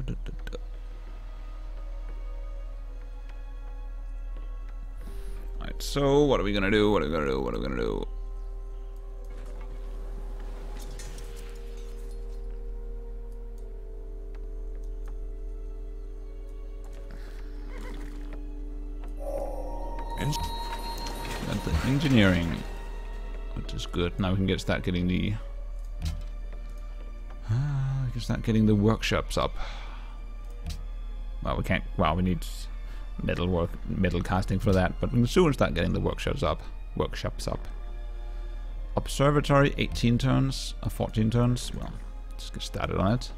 Alright, so what are we gonna do? What are we gonna do? What are we gonna do? Got the engineering, which is good. Now we can start getting the workshops up. Well, we can't. Well, we need metal casting for that, but we can soon start getting the workshops up. Observatory, 18 turns or 14 turns. Well, let's get started on it.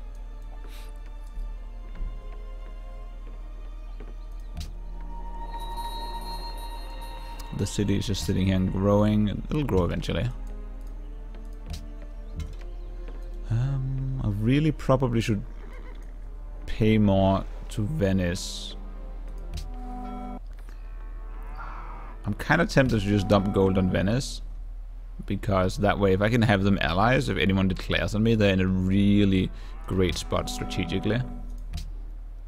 The city is just sitting here and growing, and it'll grow eventually. I really probably should pay more to Venice. I'm kind of tempted to just dump gold on Venice, because that way if I can have them allies, if anyone declares on me, they're in a really great spot strategically.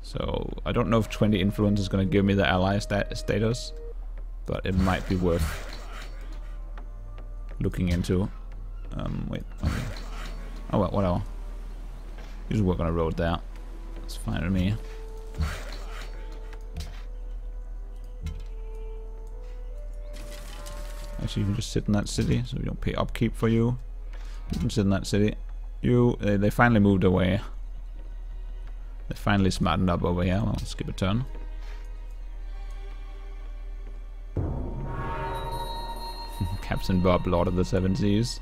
So I don't know if 20 influence is going to give me the ally status, but it might be worth looking into. Wait, okay. Oh well, whatever. You just work on a road there. It's fine with me. Actually, you can just sit in that city, so we don't pay upkeep for you. You can sit in that city. They finally moved away. They finally smartened up over here. Well, let's skip a turn. Captain Bob, Lord of the Seven Seas.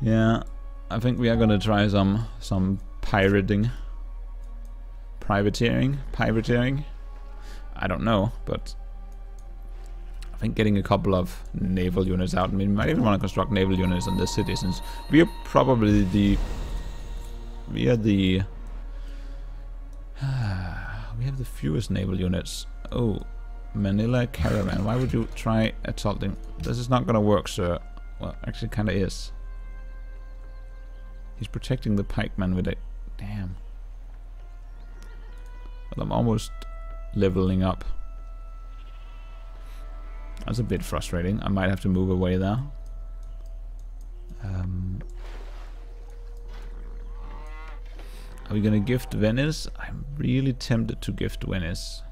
Yeah, I think we are gonna try some privateering. I don't know, but I think getting a couple of naval units out. I mean, we might even want to construct naval units in this city, since we are probably we have the fewest naval units. Oh, Manila Caravan. Why would you try assaulting? This is not gonna work, sir. Well, actually, kind of is. He's protecting the pikeman with it. Damn. Well, I'm almost leveling up. That's a bit frustrating. I might have to move away there. Are we gonna gift Venice? I'm really tempted to gift Venice.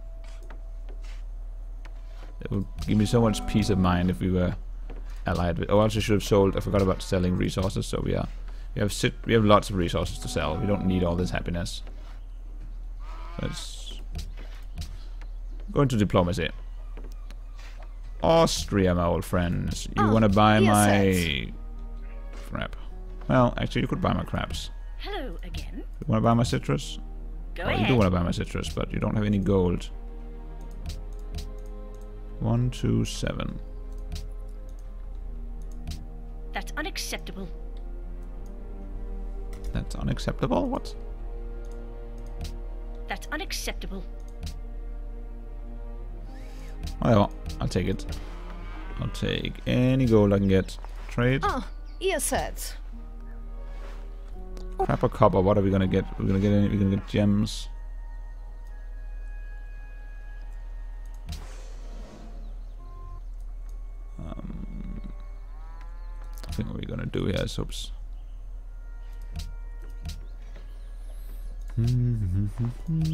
It would give me so much peace of mind if we were allied with. Oh, I also should have sold. I forgot about selling resources. So we have lots of resources to sell. We don't need all this happiness. Let's go into diplomacy. Austria, my old friends. You want to buy my crap? Well, actually, you could buy my crabs. Hello again. You want to buy my citrus? Go ahead. You do want to buy my citrus, but you don't have any gold. 1, 2, 7. That's unacceptable. That's unacceptable? What? That's unacceptable. Whatever. I'll take it. I'll take any gold I can get. Trade. Ah, ihr seid's. Crap or copper? What are we gonna get? We're gonna get gems. I think what we're gonna do here is oops.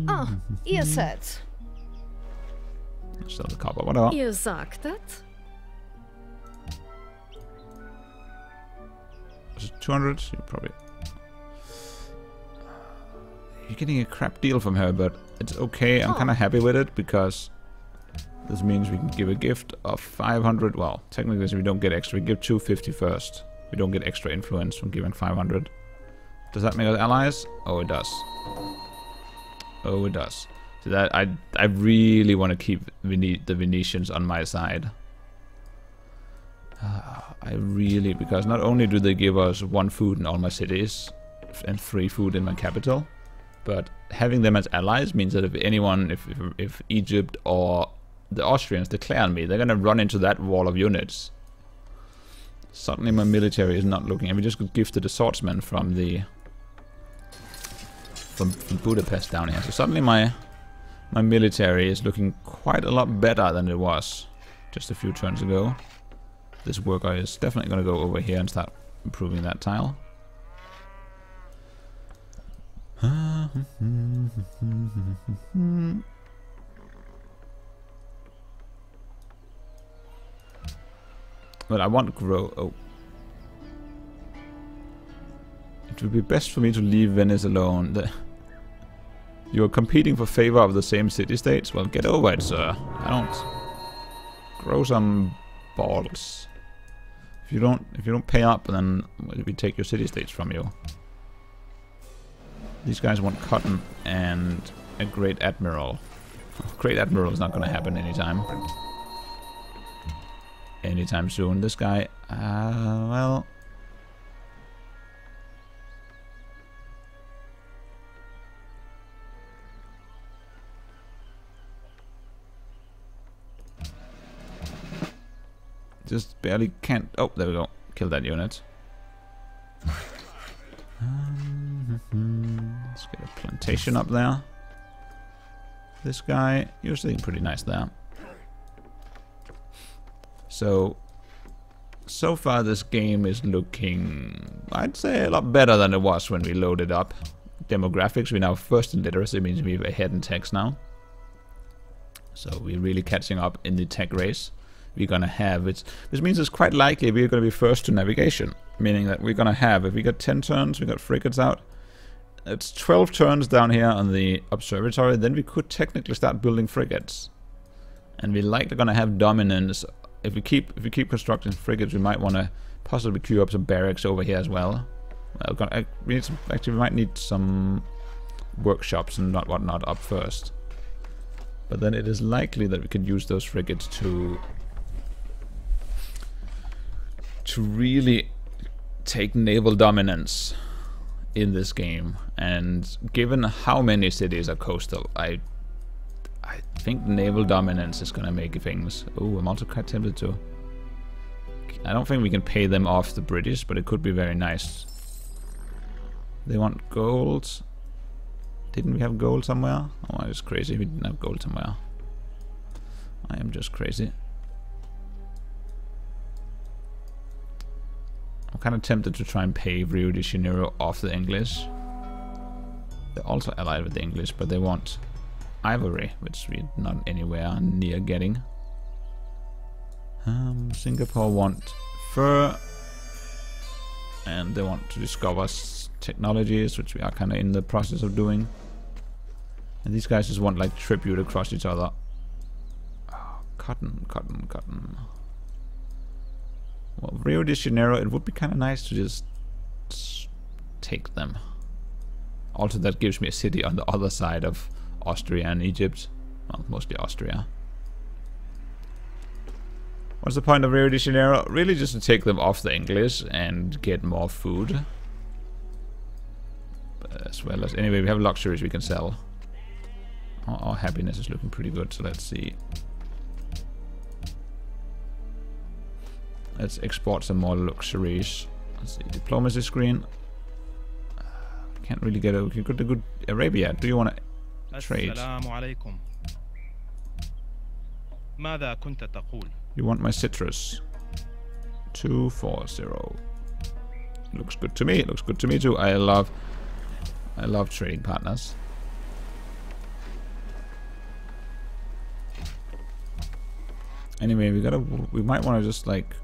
Ah, ihr seid's. Sell the copper, whatever. Ihr sagtet? Is it 200? You probably. You're getting a crap deal from her, but it's okay. I'm kind of happy with it, because this means we can give a gift of 500. Well, technically we don't get extra. We give 250 first. We don't get extra influence from giving 500. Does that make us allies? Oh, it does. Oh, it does. So that I really want to keep the Venetians on my side. I really, because not only do they give us 1 food in all my cities and 3 food in my capital, but having them as allies means that if anyone, if Egypt or the Austrians declare on me, they're gonna run into that wall of units. Suddenly my military is not looking, and we just got gifted a swordsman from the from Budapest down here. So suddenly my military is looking quite a lot better than it was just a few turns ago. This worker is definitely going to go over here and start improving that tile. But I want to grow. Oh. It would be best for me to leave Venice alone. You're competing for favor of the same city-states? Well, get over it, sir. I don't... Grow some balls. If you don't pay up, then we take your city-states from you. These guys want cotton and a great admiral. Great admiral is not going to happen anytime soon. This guy, well... Just barely can't... Oh, there we go. Kill that unit. Let's get a plantation up there. This guy, you're sitting pretty nice there. So far this game is looking, I'd say, a lot better than it was when we loaded up. Demographics, we're now first in literacy, means we're ahead in text now. So we're really catching up in the tech race. We're gonna have it. This means it's quite likely we're gonna be first to navigation, meaning that we're gonna have, if we got 10 turns, we got frigates out. It's 12 turns down here on the observatory. Then we could technically start building frigates, and we're likely gonna have dominance. If we keep constructing frigates, we might want to possibly queue up some barracks over here as well. Well, we need some. Actually, we might need some workshops and whatnot up first. But then it is likely that we could use those frigates to really take naval dominance in this game. And given how many cities are coastal, I think naval dominance is gonna make things... Oh, I'm also quite tempted to... I don't think we can pay them off the British, but it could be very nice. They want gold. Didn't we have gold somewhere? Oh, I was crazy. We didn't have gold somewhere. I am just crazy. I'm kind of tempted to try and pay Rio de Janeiro off the English. They're also allied with the English, but they want ivory, which we're not anywhere near getting. Singapore want fur, and they want to discover technologies, which we are kind of in the process of doing. And these guys just want like tribute across each other. Oh, cotton. Well, Rio de Janeiro, it would be kind of nice to just take them. Also, that gives me a city on the other side of Austria and Egypt. Well, mostly Austria. What's the point of Rio de Janeiro? Really just to take them off the English and get more food. As well as... Anyway, we have luxuries we can sell. Our happiness is looking pretty good, so let's see. Let's export some more luxuries. Let's see, diplomacy screen. Can't really get a good Arabia. Do you want to trade? You want my citrus? 240. Looks good to me. Looks good to me too. I love trading partners. Anyway, we might want to just like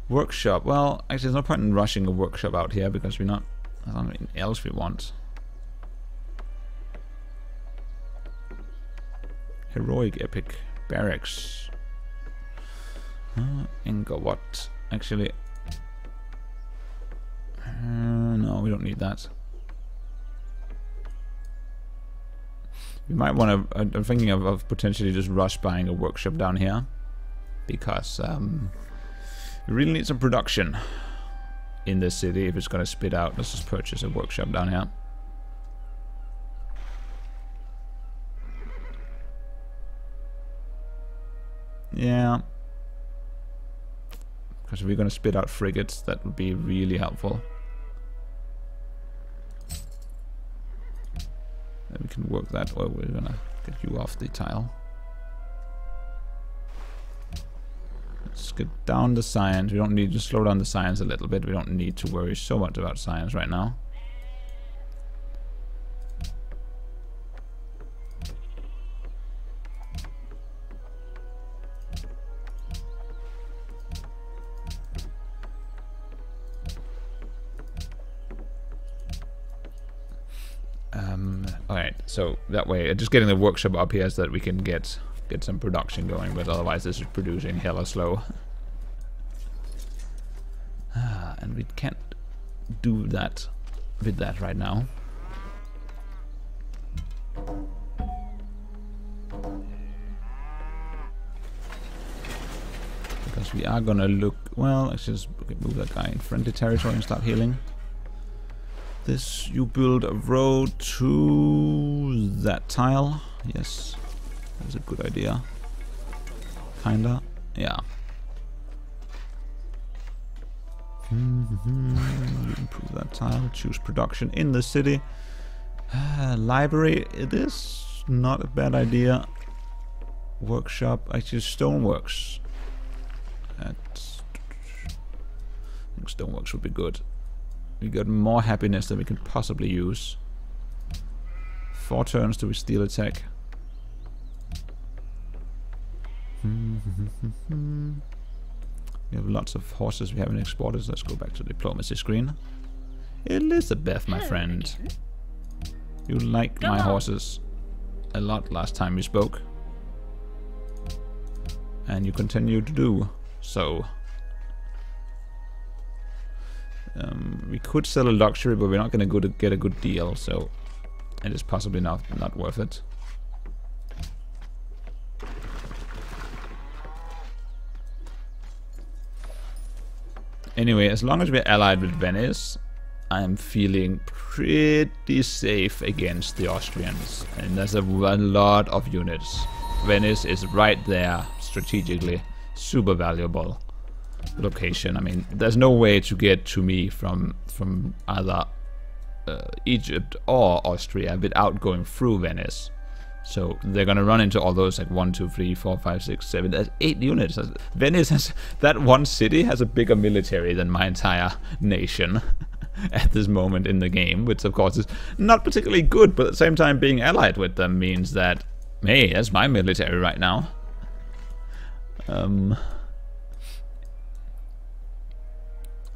workshop. Well, actually, there's no point in rushing a workshop out here because there's nothing else we want. Heroic epic barracks. What? Actually, no, we don't need that. We might want to. I'm thinking of potentially just rush buying a workshop down here because we really need some production in this city if it's going to spit out. Let's just purchase a workshop down here. Yeah. Because if we're going to spit out frigates, that would be really helpful. Then we can work that. Well, we're gonna get you off the tile. Let's get down the science. We don't need to slow down the science a little bit. We don't need to worry so much about science right now. Alright, so that way, just getting the workshop up here so that we can get some production going, but otherwise this is producing hella slow. And we can't do that with that right now. Because we are gonna look, well, let's just move that guy in friendly territory and start healing. This, you build a road to that tile. Yes, that's a good idea. Kinda, yeah. You improve that tile. Choose production in the city. Library. It is not a bad idea. Workshop. Actually, stoneworks. I think stoneworks would be good. We got more happiness than we can possibly use. 4 turns to steal attack. We have lots of horses we haven't exported, so let's go back to the diplomacy screen. Elizabeth, my friend. You liked my horses a lot last time we spoke. And you continue to do so. We could sell a luxury, but we're not going to get a good deal, so it is possibly not worth it. Anyway, as long as we're allied with Venice, I'm feeling pretty safe against the Austrians. And there's a lot of units. Venice is right there, strategically. Super valuable location. I mean, there's no way to get to me from either Egypt or Austria without going through Venice. So they're gonna run into all those like 1, 2, 3, 4, 5, 6, 7. That's 8 units. Venice has, that one city has a bigger military than my entire nation at this moment in the game, which of course is not particularly good. But at the same time, being allied with them means that, hey, that's my military right now.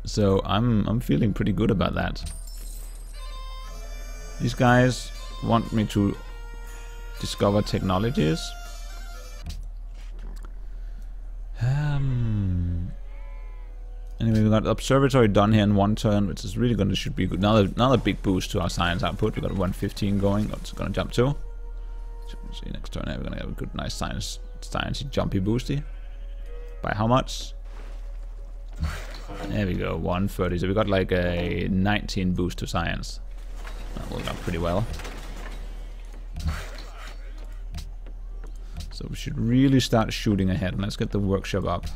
So I'm feeling pretty good about that. These guys want me to discover technologies. Anyway, we got observatory done here in 1 turn, which is really gonna should be good. Another big boost to our science output. We got 115 going. It's gonna jump to. See next turn we're gonna have a good, nice science jumpy boosty. By how much? There we go, 130. So we got like a 19 boost to science. That worked out pretty well. So we should really start shooting ahead. Let's get the workshop up.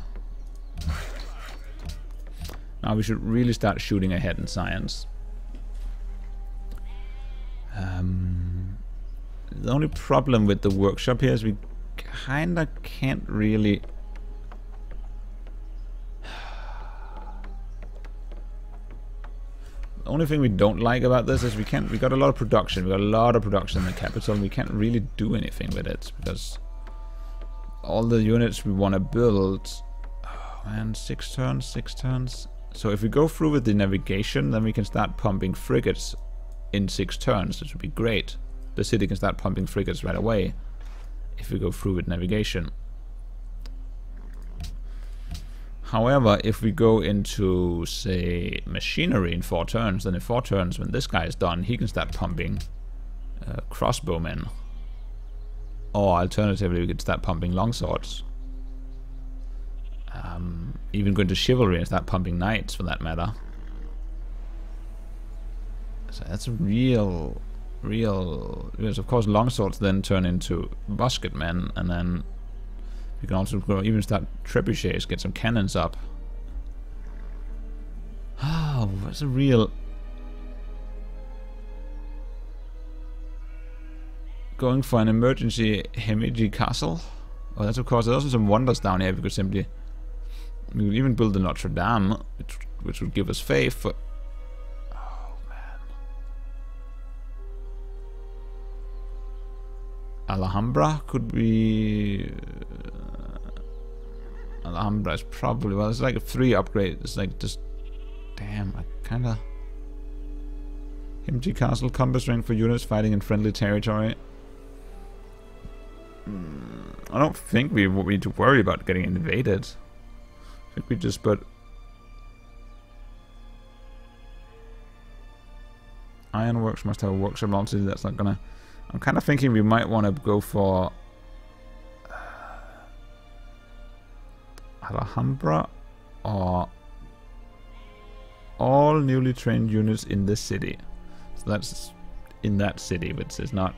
Now we should really start shooting ahead in science. The only problem with the workshop here is we kinda can't really... The only thing we don't like about this is we got a lot of production. We got a lot of production in the capital, and we can't really do anything with it because all the units we want to build. Oh man, 6 turns. So if we go through with the navigation, then we can start pumping frigates in 6 turns. This would be great. The city can start pumping frigates right away if we go through with navigation. However, if we go into, say, machinery in 4 turns, then in 4 turns, when this guy is done, he can start pumping crossbowmen. Or alternatively, we could start pumping longswords. Even go into chivalry and start pumping knights, for that matter. So that's a real... Because of course longswords then turn into musketmen, and then we can also even start trebuchets, get some cannons up. Oh, that's a real... going for an emergency Hemiji castle. Oh, that's of course, there's also some wonders down here. We could simply... We could even build the Notre Dame, which would give us faith for... Oh, man. Alhambra could be... Alhambra is probably... Well, it's like a 3 upgrade. It's like just... Damn, I kinda... Hemiji Castle, combat strength for units fighting in friendly territory. I don't think we need to worry about getting invaded. I think we just put ironworks must have a workshop multi. That's not gonna. I'm kind of thinking we might want to go for Alhambra or all newly trained units in this city. So that's in that city, which is not.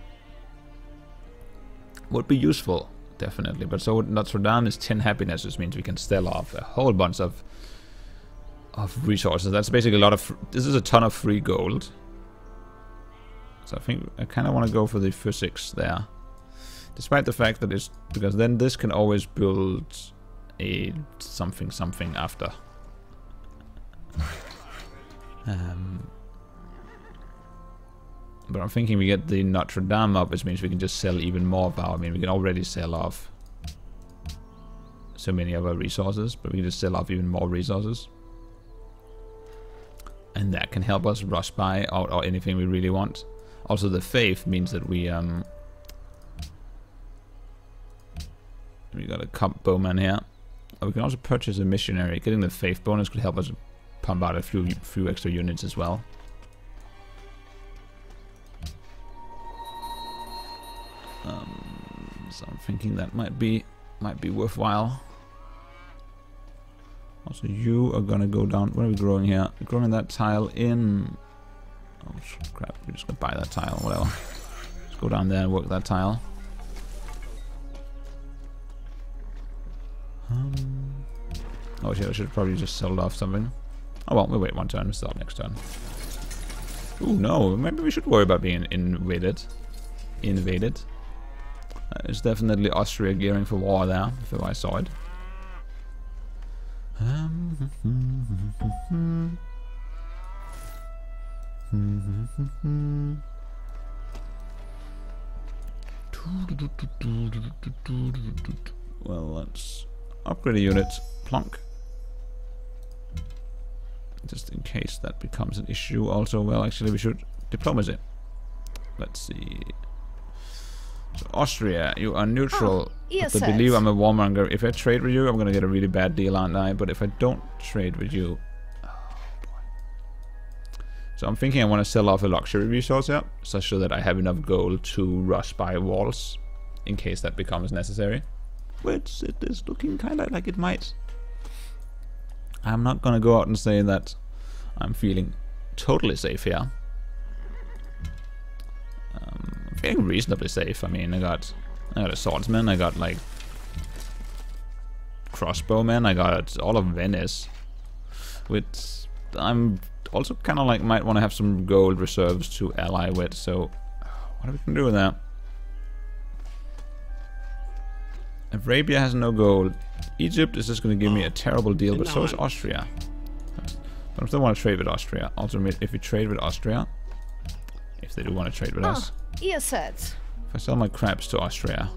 Would be useful, definitely. But so Notre Dame is 10 happiness, which means we can sell off a whole bunch of resources. That's basically a lot of... This is a ton of free gold. So I think I kind of want to go for the physics there. Despite the fact that it's... Because then this can always build a something after. But I'm thinking we get the Notre Dame up, which means we can just sell even more of our... I mean, we can already sell off so many of our resources, but we can just sell off even more resources. And that can help us rush by or anything we really want. Also, the faith means that we got a comp bowman here. Oh, we can also purchase a missionary. Getting the faith bonus could help us pump out a few extra units as well. So I'm thinking that might be worthwhile. Also, you are gonna go down. What are we growing here? We're growing that tile in. Oh crap! We're just gonna buy that tile. Whatever. Let's go down there and work that tile. Oh shit! I should probably just sell off something. Oh well, we'll wait one turn. We'll start next turn. Ooh no! Maybe we should worry about being invaded. It's definitely Austria gearing for war there, if I saw it. Well, let's upgrade a unit. Plonk. Just in case that becomes an issue. Also, well, actually, we should diplomacy. Let's see. So Austria, you are neutral. Yes, But I believe I'm a warmonger. If I trade with you, I'm gonna get a really bad deal, aren't I? But if I don't trade with you, oh boy. So I'm thinking I want to sell off a luxury resource here, such that I have enough gold to rush by walls, in case that becomes necessary. Which it is looking kind of like it might. I'm not gonna go out and say that I'm feeling totally safe here. I'm feeling reasonably safe. I mean, I got a swordsman, I got like crossbowmen, I got all of Venice. Which I'm also kind of like might want to have some gold reserves to ally with. So what are we gonna do with that? Arabia has no gold. Egypt is just going to give me a terrible deal, but so is Austria. But I still want to trade with Austria. Also, if we trade with Austria, if they do want to trade with us. Ihr seid's. If I sell my crabs to Austria.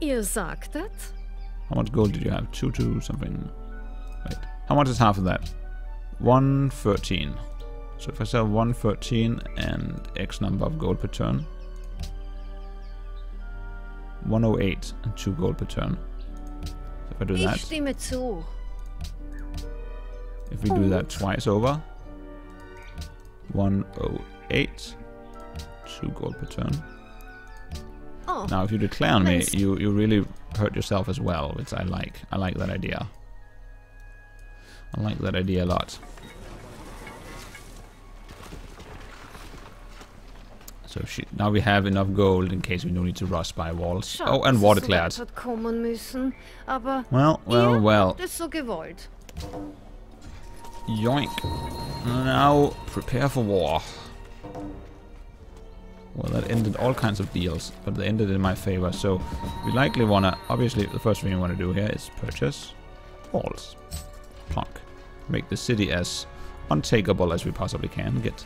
Ihr sagtet? How much gold did you have? 2 something. Wait. How much is half of that? 113. So if I sell 113 and X number of gold per turn. 108 and 2 gold per turn. So if I do that. Ich stimme zu. If we do that twice over. 108. 2 gold per turn. Oh, Now if you declare on me, you really hurt yourself as well, which I like. I like that idea. I like that idea a lot. So now we have enough gold in case we don't need to rush by walls. Oh, and war declared. Hat kommen müssen, aber Well. habt es so gewollt. Yoink. Now prepare for war. Well, that ended all kinds of deals, but they ended in my favor. So we likely want to, obviously, the first thing we want to do here is purchase walls. Plonk. Make the city as untakeable as we possibly can. Get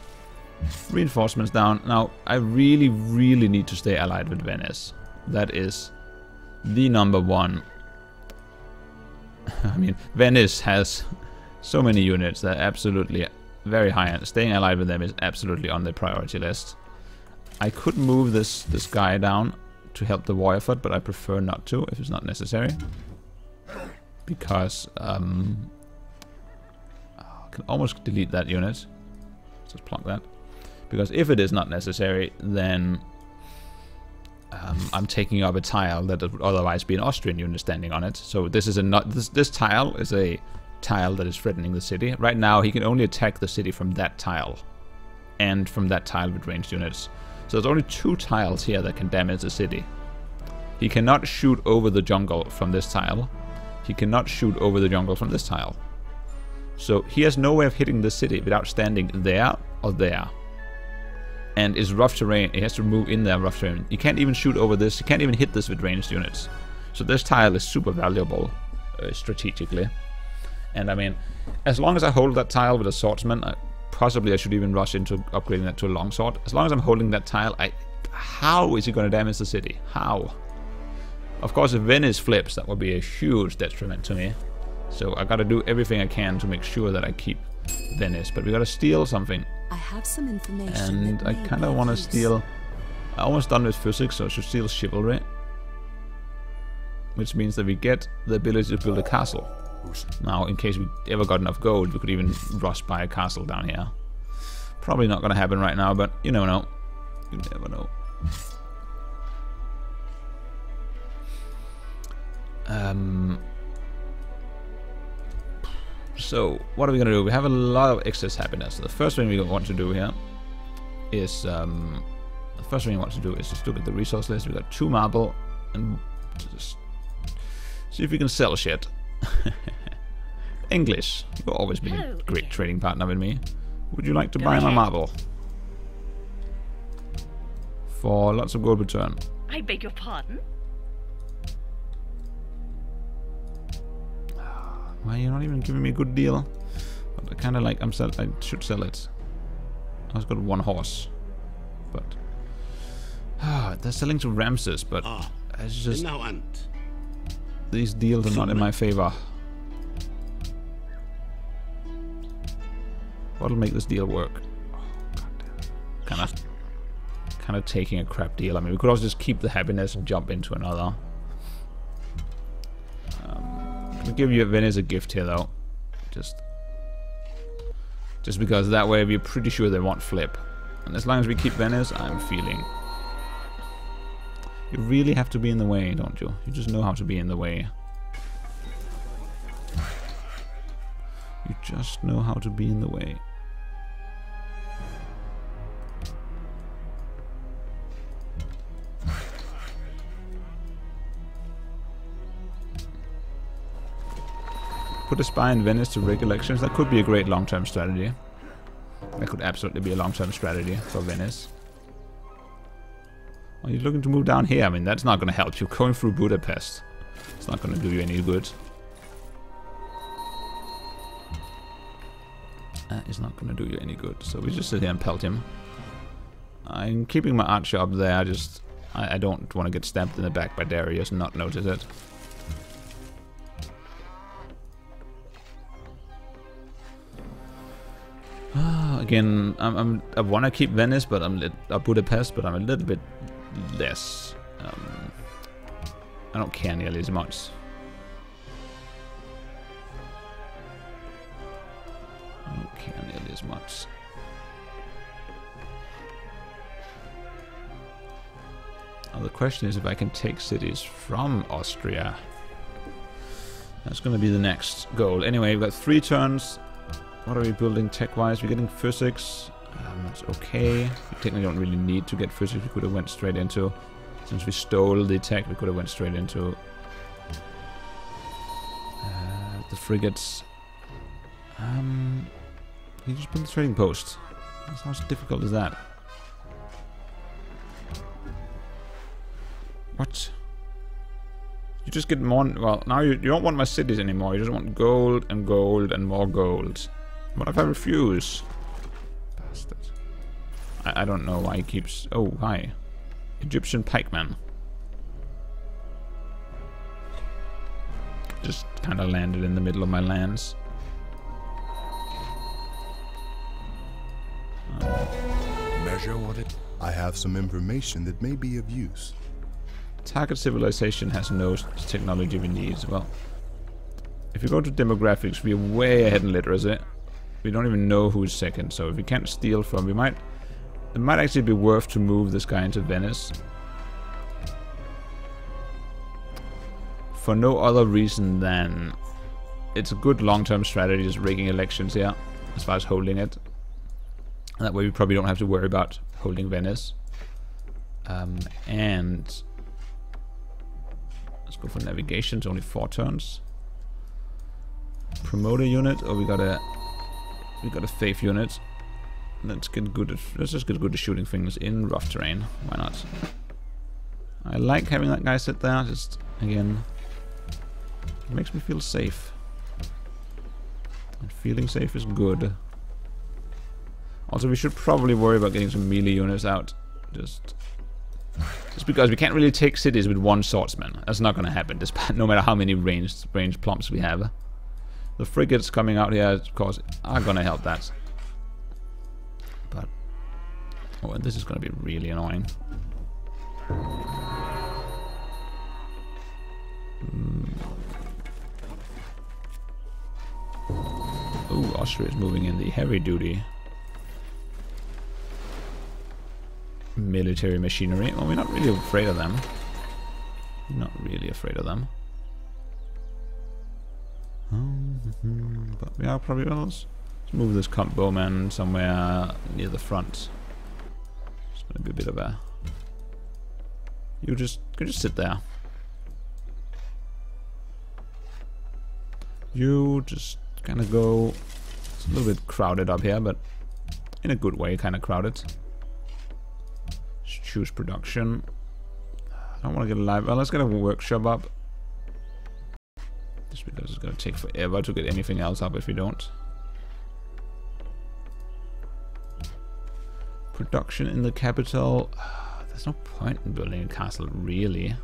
reinforcements down. Now, I really, really need to stay allied with Venice. That is the #1. I mean, Venice has so many units that are absolutely very high end. Staying allied with them is absolutely on the priority list. I could move this guy down to help the war effort, but I prefer not to if it's not necessary. Because I can almost delete that unit. Just plonk that. Because if it is not necessary, then I'm taking up a tile that would otherwise be an Austrian unit standing on it. So this is this tile is a tile that is threatening the city. Right now, he can only attack the city from that tile, and from that tile with ranged units. So there's only 2 tiles here that can damage the city. He cannot shoot over the jungle from this tile. He cannot shoot over the jungle from this tile. So he has no way of hitting the city without standing there or there. And is rough terrain. He has to move in there rough terrain. He can't even shoot over this. He can't even hit this with ranged units. So this tile is super valuable strategically. And I mean, as long as I hold that tile with a swordsman, possibly I should even rush into upgrading that to a longsword. As long as I'm holding that tile, how is he going to damage the city? How? Of course, if Venice flips, that would be a huge detriment to me. So I got to do everything I can to make sure that I keep Venice. But we got to steal something. I have some information. And I kind of want to steal. I almost done with physics, so I should steal chivalry, which means that we get the ability to build a castle. Now, in case we ever got enough gold, we could even rush by a castle down here. Probably not going to happen right now, but you never know. You never know. So, what are we going to do? We have a lot of excess happiness. So the first thing we want to do here is... just look at the resource list. We got 2 marble, and just see if we can sell shit. English, you've always been a great trading partner with me. Would you like to buy my marble? For lots of gold return. I beg your pardon? Why you're not even giving me a good deal? But I kind of like, I should sell it. I've got 1 horse. But... they're selling to Ramses, but it's just... These deals are not in my favor. What'll make this deal work? Oh, goddamn. Kind of taking a crap deal. I mean, we could also just keep the happiness and jump into another. I'll give you Venice a gift here, though. Just because that way we're pretty sure they won't flip. And as long as we keep Venice, I'm feeling... You really have to be in the way, don't you? You just know how to be in the way. You just know how to be in the way. Put a spy in Venice to rig elections. That could be a great long-term strategy. That could absolutely be a long-term strategy for Venice. Are you looking to move down here? I mean, that's not going to help you. Going through Budapest, it's not going to do you any good. That is not going to do you any good. So we just sit here and pelt him. I'm keeping my archer up there. I don't want to get stabbed in the back by Darius and not notice it. Again, I want to keep Venice, but Budapest, but I'm a little bit less. I don't care nearly as much. I don't care nearly as much. Now the question is if I can take cities from Austria. That's going to be the next goal. Anyway, we've got 3 turns. What are we building tech-wise? We're getting physics. That's okay. We technically don't really need to get physics. We could have went straight into... Since we stole the tech, we could have went straight into... the frigates. You just build the trading post. How difficult is that? You just get more... Well, now you don't want my cities anymore. You just want gold and gold and more gold. What if I refuse? Bastard. I don't know why he keeps... Oh, hi. Egyptian pikeman. Just kind of landed in the middle of my lands. Measure what it... I have some information that may be of use. Target civilization has no technology we need. Well, if you go to demographics, we're way ahead in literacy. We don't even know who's second, so if we can't steal from, we might... It might actually be worth to move this guy into Venice. For no other reason than... It's a good long-term strategy, just rigging elections here, as far as holding it. That way we probably don't have to worry about holding Venice. And... Let's go for navigation, it's only 4 turns. Promote a unit, or we got a faith unit. Let's just get good at shooting things in rough terrain. Why not? I like having that guy sit there, just again, it makes me feel safe. And feeling safe is good. Also, we should probably worry about getting some melee units out. Just because we can't really take cities with 1 swordsman. That's not going to happen, despite no matter how many ranged plumps we have. The frigates coming out here, of course, are going to help that. But oh, and this is going to be really annoying. Oh, Austria is moving in the heavy duty military machinery. Well, we're not really afraid of them. Not really afraid of them. But we are probably... Well, let's move this Count Bowman somewhere near the front. It's going to be a bit of a... You just sit there. You just kind of go... It's a little bit crowded up here, but in a good way, kind of crowded. Choose production. I don't want to get a live. Well, let's get a workshop up. Just because it's going to take forever to get anything else up if we don't. Production in the capital. There's no point in building a castle, really.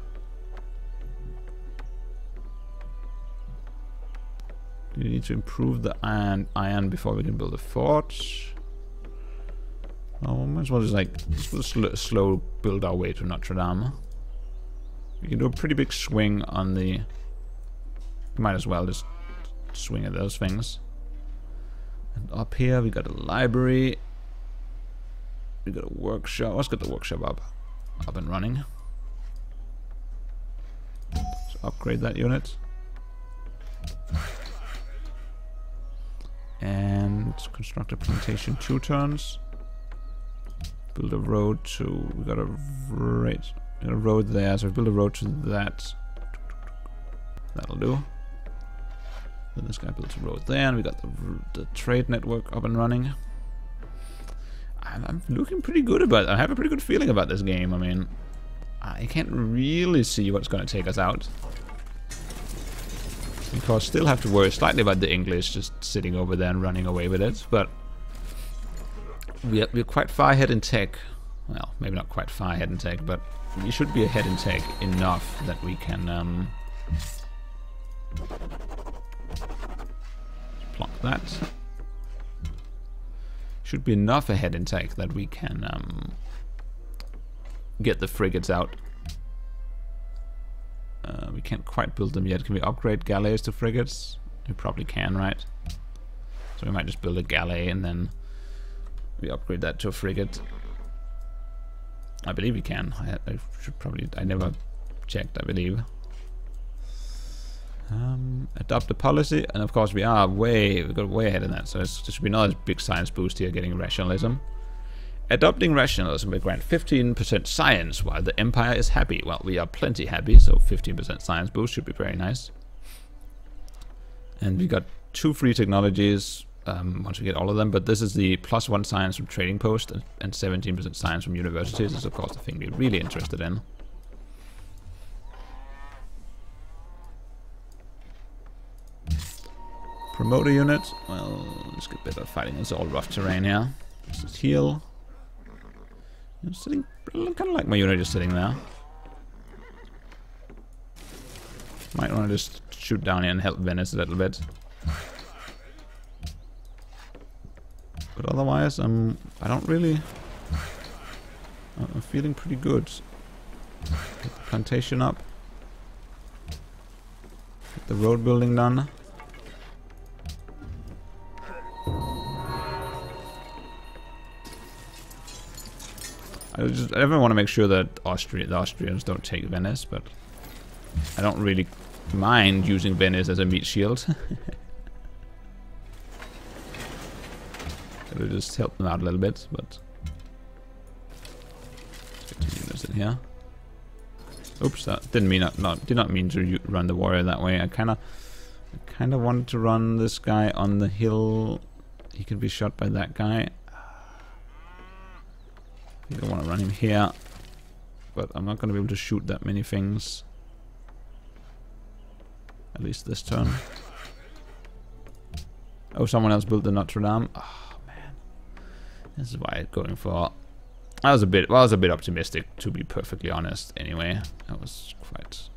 We need to improve the iron before we can build a fort. Oh, might as well just like slow build our way to Notre Dame. We can do a pretty big swing on the... Might as well just swing at those things. And up here we got a library. We got a workshop. Let's get the workshop up and running. Let's upgrade that unit. And construct a plantation 2 turns. Build a road to... We got a road there, so build a road to that. That'll do. Then this guy builds a road there, and we got the trade network up and running. I'm looking pretty good about it. I have a pretty good feeling about this game. I mean, I can't really see what's going to take us out. Of course, still have to worry slightly about the English just sitting over there and running away with it, but we're quite far ahead in tech. Well, maybe not quite far ahead in tech, but we should be ahead in tech enough that we can plonk that. Should be enough ahead in tech that we can get the frigates out. We can't quite build them yet. Can we upgrade galleys to frigates? We probably can, right? So we might just build a galley and then we upgrade that to a frigate. I believe we can. I should probably... I never checked, I believe. Adopt a policy, and of course we got way ahead in that, so there should be another big science boost here, getting rationalism. Adopting rationalism will grant 15% science while the Empire is happy. Well, we are plenty happy, so 15% science boost should be very nice. And we got 2 free technologies once we get all of them, but this is the +1 science from trading post and 17% science from universities. This is of course the thing we're really interested in. Promote a unit. Well, let's get better at fighting. It's all rough terrain here. Let's just heal. I'm sitting, kind of like my unit just sitting there. Might want to just shoot down here and help Venice a little bit. But otherwise, I don't really. I'm feeling pretty good. Get the plantation up. Get the road building done. I definitely want to make sure that the Austrians don't take Venice, but I don't really mind using Venice as a meat shield. It'll just help them out a little bit, but let's get 2 units in here. Oops, that did not mean to run the warrior that way. I kind of wanted to run this guy on the hill. He can be shot by that guy. I think I want to run him here, but I'm not going to be able to shoot that many things. At least this turn. Oh, someone else built the Notre Dame. Oh man, this is why I'm going for. I was a bit optimistic, to be perfectly honest. Anyway, that was quite.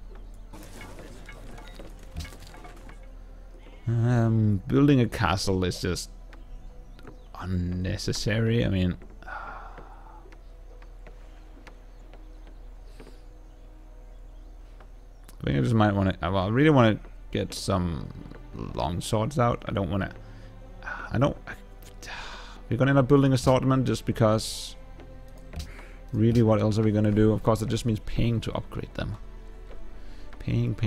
Building a castle is just unnecessary. I mean. I think I just might want to. Well, I really want to get some long swords out. I don't want to. We're gonna end up building assortment just because. Really, what else are we gonna do? Of course, it just means paying to upgrade them. Paying. Of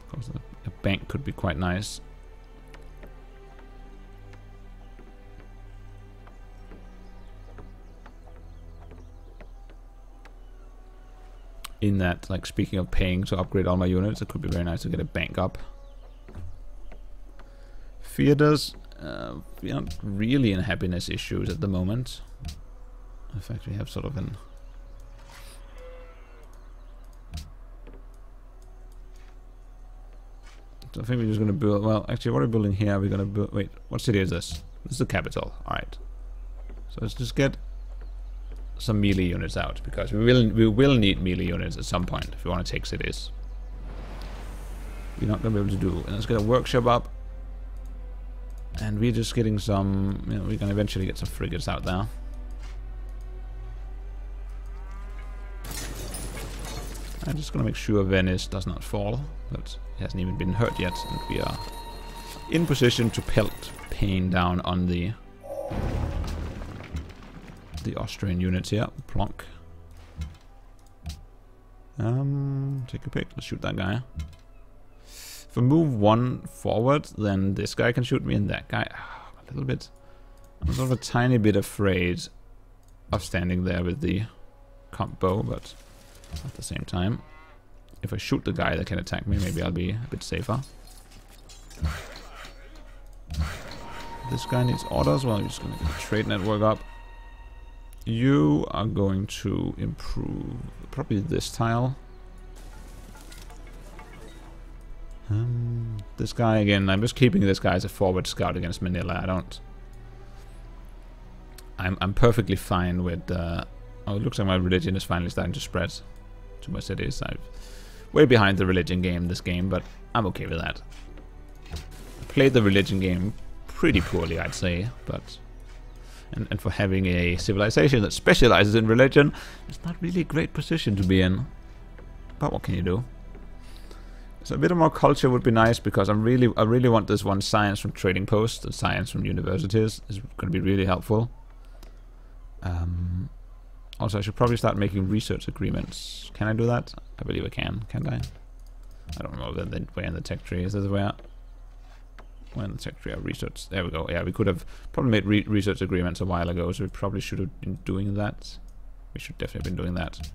course, a bank could be quite nice. In that, like, speaking of paying to upgrade all my units, it could be very nice to get a bank up. Theaters, we aren't really in happiness issues at the moment. In fact, we have sort of an... So I think we're just going to build... Well, actually, what are we building here? We're going to build... Wait, what city is this? This is the capital. Alright. So let's just get some melee units out, because we will need melee units at some point if we want to take cities. We're not going to be able to do. And let's get a workshop up. And we're just getting some... You know, we're going to eventually get some frigates out there. I'm just going to make sure Venice does not fall, but it hasn't even been hurt yet, and we are in position to pelt pain down on the Austrian units here. Plonk. Take a pick. Let's shoot that guy. If I move 1 forward, then this guy can shoot me, and that guy. A little bit. I'm sort of a tiny bit afraid of standing there with the comp bow, but at the same time, if I shoot the guy that can attack me, maybe I'll be a bit safer. This guy needs orders. Well, I'm just going to get the trade network up. You are going to improve probably this tile. This guy again. I'm just keeping this guy as a forward scout against Manila. I'm perfectly fine with. Oh, it looks like my religion is finally starting to spread to my cities. I'm way behind the religion game this game, but I'm okay with that. I played the religion game pretty poorly, I'd say, but. And for having a civilization that specializes in religion, it's not really a great position to be in. But what can you do? So a bit of more culture would be nice, because I really want this one science from trading posts and science from universities. Is going to be really helpful. Also, I should probably start making research agreements. Can I do that? I believe I can. Can't I? I don't know where in the tech tree is this where. Where in the tech tree? Research. There we go. Yeah, we could have probably made research agreements a while ago, so we probably should have been doing that. We should definitely have been doing that.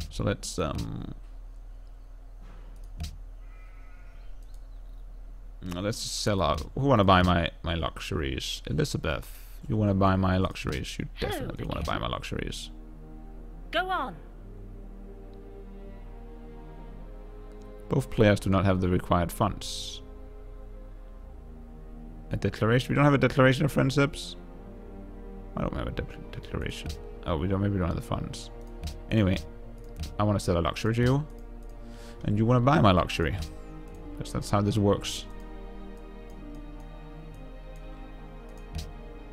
So let's sell out. Who want to buy my luxuries? Elizabeth, you want to buy my luxuries? You definitely want to buy my luxuries. Go on. Both players do not have the required funds. A declaration? We don't have a declaration of friendships? I don't have a declaration. Oh, we don't. Maybe we don't have the funds. Anyway, I want to sell a luxury to you. And you want to buy my luxury. Because that's how this works.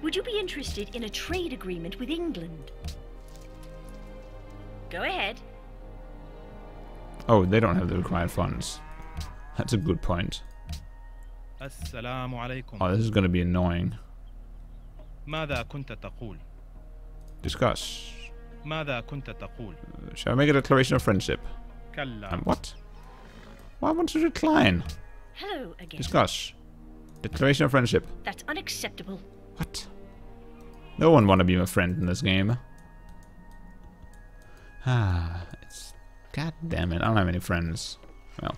Would you be interested in a trade agreement with England? Go ahead. Oh, they don't have the required funds. That's a good point. السلام عليكم. Oh, this is going to be annoying. ماذا كنت تقول؟ Discuss. ماذا كنت تقول؟ Shall I make a declaration of friendship? كلا. What? Why won't you decline? Hello again. Discuss. Declaration of friendship. That's unacceptable. What? No one want to be my friend in this game. It's... God damn it, I don't have any friends. Well.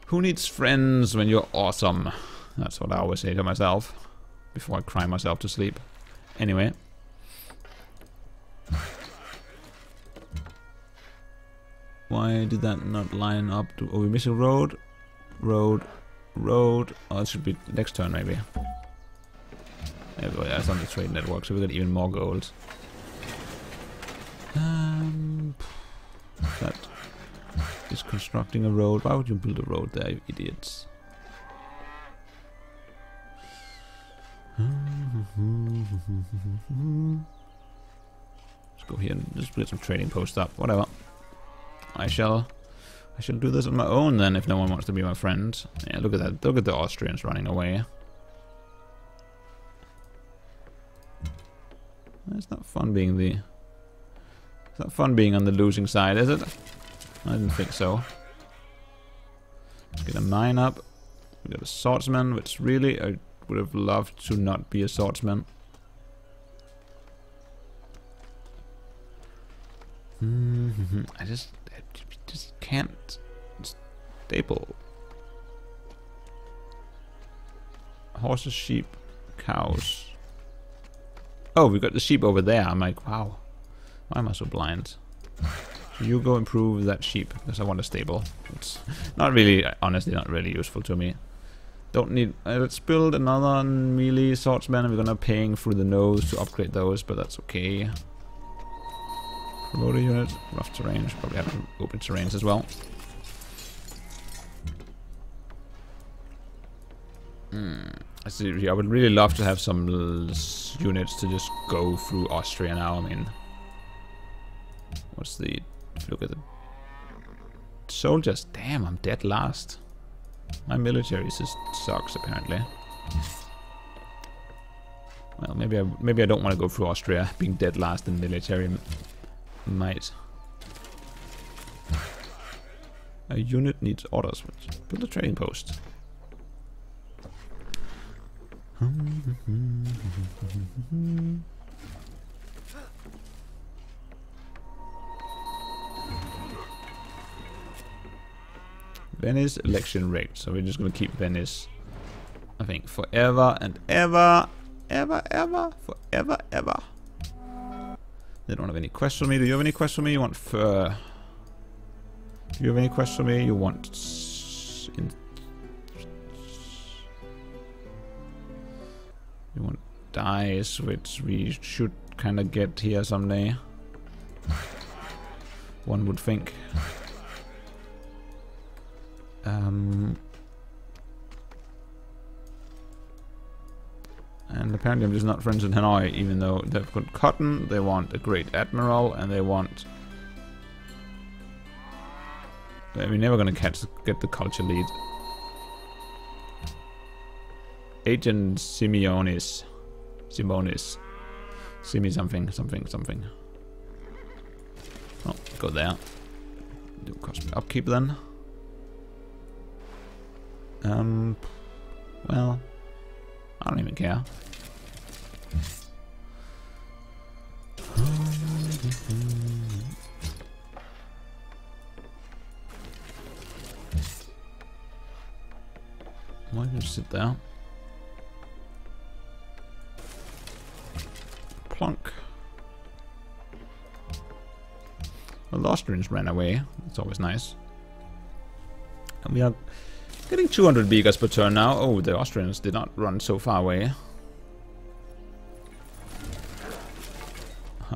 Who needs friends when you're awesome? That's what I always say to myself. Before I cry myself to sleep. Anyway. Why did that not line up? Oh, we miss a road? Road. Road. Oh, it should be next turn maybe. Yeah, but that's on the trade network, so we got even more gold. That is constructing a road. Why would you build a road there, you idiots? Let's go here and just put some trading posts up. Whatever. I shall do this on my own then, if no one wants to be my friend. Yeah, look at that. Look at the Austrians running away. It's not fun being the... It's not fun being on the losing side, is it? I didn't think so. Let's get a mine up. We got a swordsman, which really I would have loved to not be a swordsman. I just can't staple. Horses, sheep, cows. Oh, we got the sheep over there. I'm like, wow. Why am I so blind? So you go improve that sheep, because I want a stable. It's not really, honestly, not really useful to me. Don't need... let's build another melee swordsman. We're gonna paying through the nose to upgrade those, but that's okay. Promoter unit, rough terrain. Should probably have open terrains as well. I see. I would really love to have some units to just go through Austria now. I mean, what's the... If you look at the soldiers, damn, I'm dead last. My military just sucks apparently. Well, maybe I don't want to go through Austria. Being dead last in military might. A unit needs orders. Build a trading post. Venice election rigged, so we're just gonna keep Venice, I think, forever and ever, forever. They don't have any quests for me. Do you have any quests for me? You want fur? Do you have any quests for me? You want you want dyes, which we should kind of get here someday. One would think. And apparently I'm just not friends with Hanoi, even though they've got cotton, they want a great admiral, and they want... We're never gonna get the culture lead. Agent Simonis. Simi something. Oh, go there. Do cosmic upkeep then. Well, I don't even care. Why don't you sit there? Plunk. Well, the Austrians ran away. It's always nice. And we are getting 200 beakers per turn now. Oh, the Austrians did not run so far away.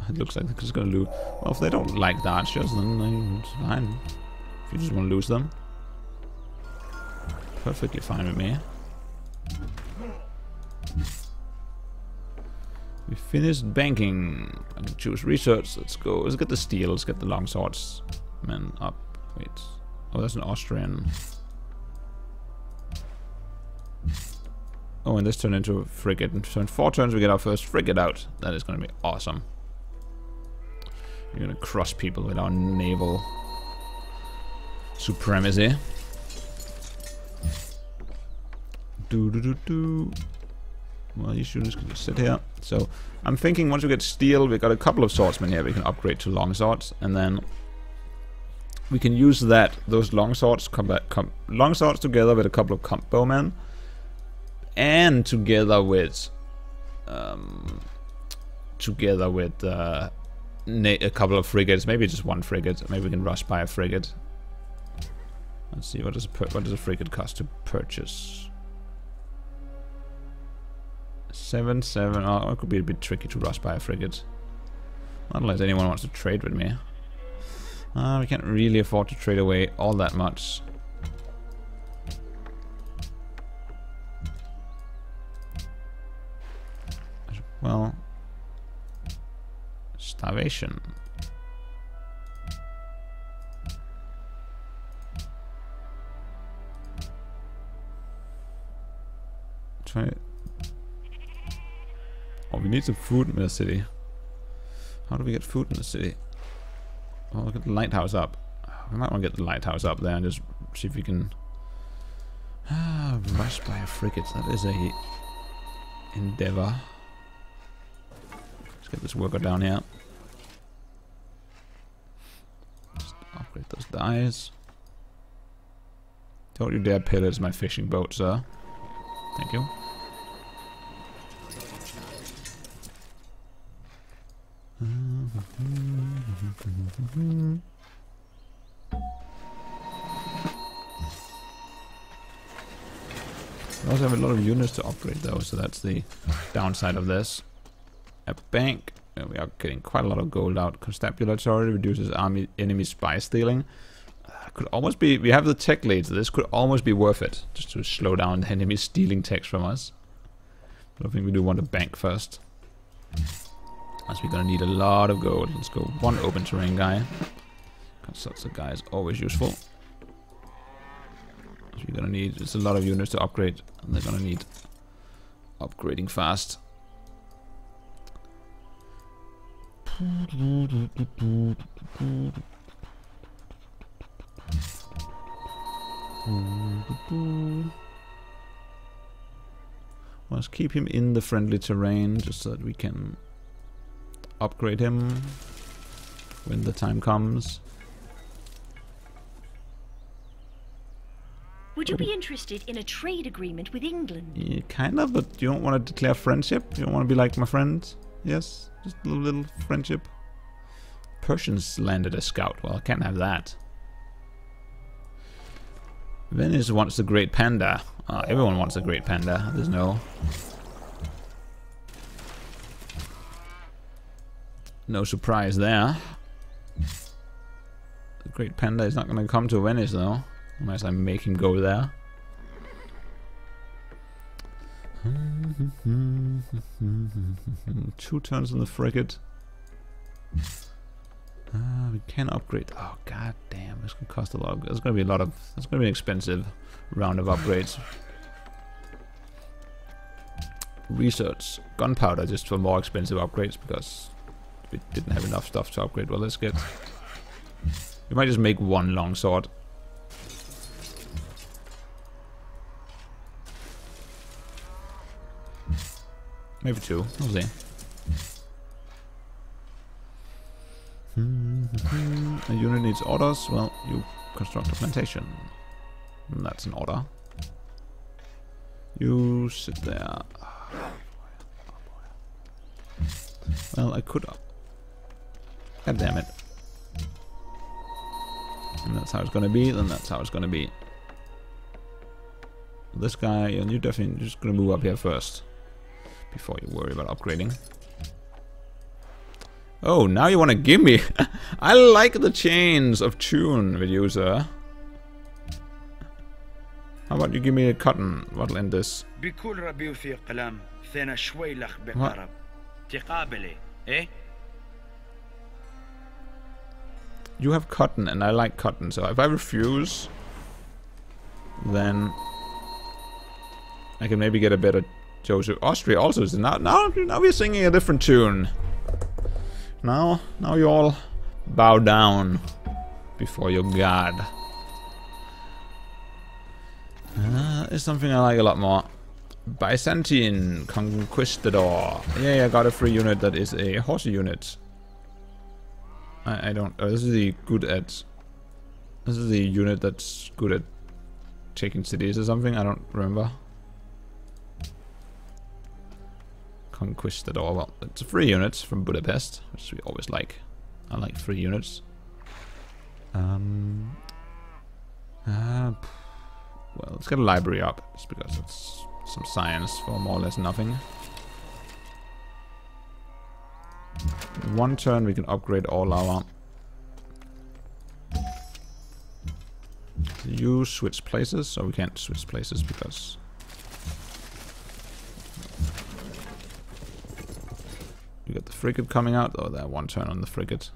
It looks like they're just gonna lose. Well, if they don't like the archers, then it's fine. If you just want to lose them, perfectly fine with me. We finished banking. I can choose research. Let's go. Let's get the steel. Let's get the long swords men up. Wait. Oh, that's an Austrian. Oh, and this turned into a frigate. And so in 4 turns we get our first frigate out. That is going to be awesome. We're going to crush people with our naval supremacy. Well, you should just sit here. So I'm thinking once we get steel, we've got a couple of swordsmen here we can upgrade to long swords, and then we can use those long swords, long swords together with a couple of bowmen, and together with a couple of frigates, maybe just one frigate. Maybe we can rush by a frigate. Let's see, what does a frigate cost to purchase? 7. Oh, it could be a bit tricky to rush by a frigate. Not unless anyone wants to trade with me. We can't really afford to trade away all that much. Well, starvation. Oh, we need some food in the city. How do we get food in the city? Oh, look at the lighthouse up. We might want to get the lighthouse up there and just see if we can rush by a frigate. That is a endeavor. Let's get this worker down here. Just upgrade those dies. Don't you dare pillage my fishing boat, sir. Thank you. We also have a lot of units to upgrade though, so that's the downside of this. A bank, we are getting quite a lot of gold out. Constabulary reduces enemy spy stealing. Could almost be, we have the tech leads, so this could almost be worth it, just to slow down the enemies stealing techs from us. But I think we do want a bank first. As we're gonna need a lot of gold. Let's go one open terrain guy. Because such a guy is always useful. So we're gonna need just a lot of units to upgrade, and they're gonna need upgrading fast. Let's keep him in the friendly terrain just so that we can upgrade him when the time comes. Would you be interested in a trade agreement with England? Yeah, kind of, but you don't want to declare friendship? You don't want to be like my friend? Yes, just a little friendship. Persians landed a scout. Well, I can't have that. Venice wants the Great Panda. Everyone wants the Great Panda. There's no surprise there. The Great Panda is not going to come to Venice though, unless I make him go there. Two turns on the frigate. We can upgrade. Oh god damn! It's gonna cost a lot. It's gonna be a lot of. It's gonna be an expensive round of upgrades. Research gunpowder just for more expensive upgrades because we didn't have enough stuff to upgrade. Well, let's get. We might just make one long sword. Maybe two. We'll see. A unit needs orders. Well, you construct a plantation. That's an order. You sit there. Oh boy. Well, I could. God damn it. And that's how it's gonna be, then that's how it's gonna be. This guy, and you're definitely just gonna move up here first. Before you worry about upgrading. Oh, now you wanna give me... I like the chains of tune, Reducer. How about you give me a cotton? What'll end this? What? You have cotton and I like cotton, so if I refuse, then I can maybe get a better Joseph. Austria also is now we're singing a different tune. Now you all bow down before your god. Is something I like a lot more. Byzantine Conquistador. Yeah, I got a free unit that is a horsey unit. I don't... this is the good at... This is the unit that's good at taking cities or something, I don't remember. Conquistador, well, it's a free unit from Budapest, which we always like. I like free units. Well, let's get a library up, just because it's some science for more or less nothing. In one turn we can upgrade all our... You switch places, so we can't switch places because... You got the frigate coming out, oh, that one turn on the frigate.